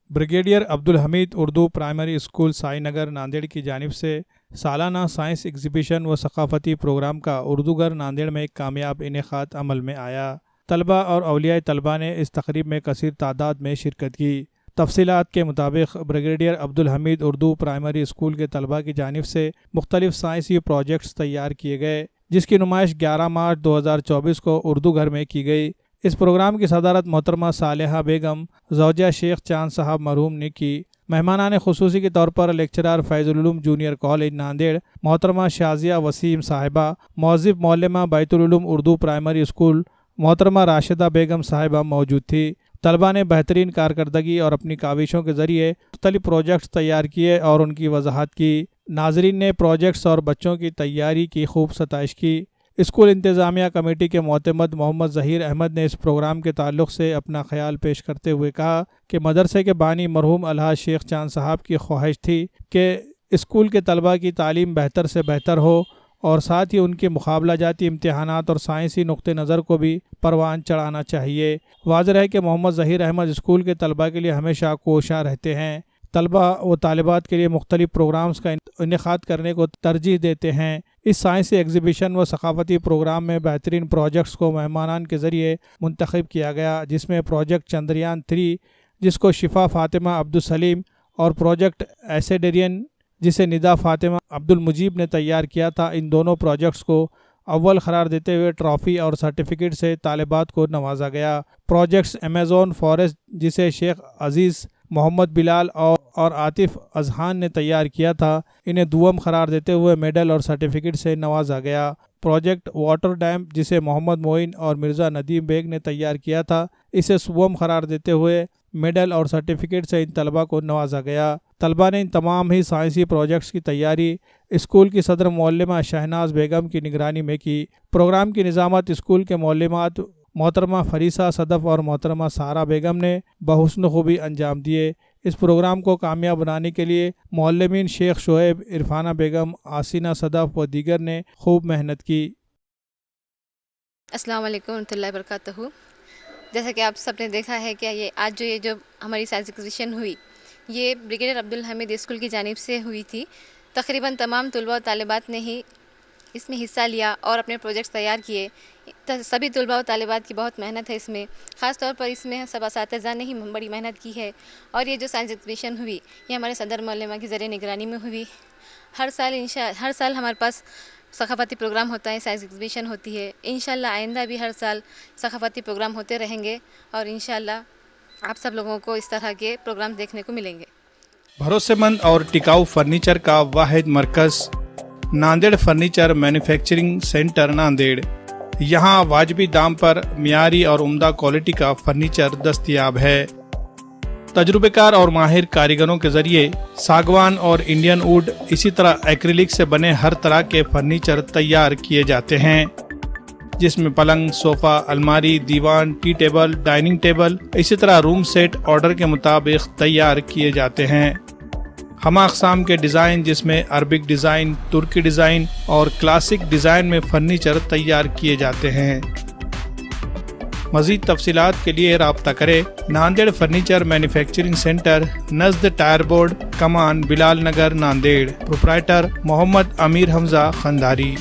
Brigadier Abdul Hameed Urdu primary school Sai Nagar Nanded की जानिब से सालाना साइंस एग्जीबिशन व सकाफ़ती प्रोग्राम का उर्दू घर नांदेड़ में एक कामयाब इनेकाद अमल में आया। तलबा और औलिया तलबा ने इस तकरीब में कसीर तादाद में शिरकत की। तफसीलात के मुताबिक brigadier Abdul Hameed Urdu primary school के तलबा की जानिब से मुख्तलिफ साइंसी प्रोजेक्ट्स तैयार किए गए, जिसकी नुमाइश 11 मार्च 2024 को उर्दू घर में की गई। इस प्रोग्राम की सदारत मोहतरमा सालेहा बेगम ज़ौजा शेख चांद साहब मरहूम ने की। मेहमानान खुसूसी के तौर पर lecturer Faizul Uloom junior college Nanded मोहतरमा शाजिया वसीम साहिबा, मौज़िफ़ मौलमा बैतुल उलूम उर्दू प्राइमरी स्कूल मोहतरमा राशिदा बेगम साहिबा मौजूद थी। तलबा ने बेहतरीन कारकर्दगी और अपनी काविशों के ज़रिए मुख्तलिफ प्रोजेक्ट्स तैयार किए और उनकी वजाहत की। नाजरीन ने प्रोजेक्ट्स और बच्चों की तैयारी की खूब सताइश की। स्कूल इंतज़ामिया कमेटी के मोहतमद मोहम्मद ज़हीर अहमद ने इस प्रोग्राम के ताल्लुक़ से अपना ख्याल पेश करते हुए कहा कि मदरसे के बानी मरहूम अलहाज शेख चांद साहब की ख्वाहिश थी कि स्कूल के तलबा की तालीम बेहतर से बेहतर हो और साथ ही उनके मुकाबला जाती इम्तहानात और साइंसी नुक्ते नज़र को भी परवान चढ़ाना चाहिए। वाज़ेह है कि मोहम्मद ज़हीर अहमद स्कूल के तलबा के लिए हमेशा कोशां रहते हैं। तलबा व तालिबात के लिए मुख्तलिफ प्रोग्राम्स का इनेकाद करने को तरजीह देते हैं। इस साइंसी एग्जीबिशन व सकाफ़ती प्रोग्राम में बेहतरीन प्रोजेक्ट्स को मेहमानान के ज़रिए मुंतखब किया गया, जिसमें प्रोजेक्ट चंद्रयान 3 जिसको शिफा फ़ातिमा अब्दुल सलीम और प्रोजेक्ट एसेडेरियन जिसे निदा फ़ातिमा अब्दुल मुजीब ने तैयार किया था, इन दोनों प्रोजेक्ट्स को अव्वल करार देते हुए ट्रॉफ़ी और सर्टिफिकेट से तालिबात को नवाजा गया। प्रोजेक्ट्स अमेज़ॉन फॉरेस्ट जिसे शेख अज़ीज़ मोहम्मद बिलाल और आतिफ़ अजहान ने तैयार किया था, इन्हें दुआम करार देते हुए मेडल और सर्टिफिकेट से नवाजा गया। प्रोजेक्ट वाटर डैम जिसे मोहम्मद मोइन और मिर्ज़ा नदीम बेग ने तैयार किया था, इसे सुवम करार देते हुए मेडल और सर्टिफिकेट से इन तलबा को नवाजा गया। तलबा ने इन तमाम ही साइंसी प्रोजेक्ट्स की तैयारी स्कूल की सदर मौलमा शहनाज बेगम की निगरानी में की। प्रोग्राम की निज़ामत स्कूल के मौलमात मोहतरमा फरीसा सदफ़ और मोहतरमा सारा बेगम ने बहुस्न खूबी अंजाम दिए। इस प्रोग्राम को कामयाब बनाने के लिए मौलमीन शेख शोएब, इरफाना बेगम, आसीना सदफ़ व दीगर ने खूब मेहनत की। अस्सलाम वालेकुम रहमतुल्लाहि व बरकातहू। जैसा कि आप सब ने देखा है कि ये जो हमारी साइंस एग्जीबिशन हुई, ये ब्रिगेडियर अब्दुल हमीद स्कूल की जानिब से हुई थी। तकरीबन तमाम तलबा और तालिबात ने ही इसमें हिस्सा लिया और अपने प्रोजेक्ट्स तैयार किए। सभी तलबा और तालिबात की बहुत मेहनत है इसमें, ख़ास तौर पर इसमें सब असातिज़ा ने ही बड़ी मेहनत की है। और ये जो साइंस एग्जीबिशन हुई, ये हमारे सदर मौलमा की ज़रिए निगरानी में हुई। हर साल हमारे पास सकाफ़ती प्रोग्राम होता है, साइंस एग्जीबिशन होती है। इंशाअल्लाह आइंदा भी हर साल सकाफ़ती प्रोग्राम होते रहेंगे और इंशाअल्लाह आप सब लोगों को इस तरह के प्रोग्राम देखने को मिलेंगे। भरोसेमंद और टिकाऊ फर्नीचर का वाहिद मरकज़ Nanded furniture manufacturing centre Nanded. यहाँ वाजबी दाम पर मियारी और उम्दा क्वालिटी का फर्नीचर दस्तयाब है। तजुर्बेकार और माहिर कारीगरों के जरिए सागवान और इंडियन वुड इसी तरह एक्रिलिक से बने हर तरह के फर्नीचर तैयार किए जाते हैं, जिसमें पलंग, सोफ़ा, अलमारी, दीवान, टी टेबल, डाइनिंग टेबल, इसी तरह रूम सेट ऑर्डर के मुताबिक तैयार किए जाते हैं। हम अक़साम के डिज़ाइन जिसमें अरबिक डिज़ाइन, तुर्की डिज़ाइन और क्लासिक डिज़ाइन में फर्नीचर तैयार किए जाते हैं। मज़ीद तफसीलात के लिए राब्ता करें नांदेड़ फर्नीचर मैन्युफैक्चरिंग सेंटर, नज़द टायर बोर्ड, कमान, बिलाल नगर, नांदेड़। प्रोप्राइटर मोहम्मद अमीर हमजा खंदारी।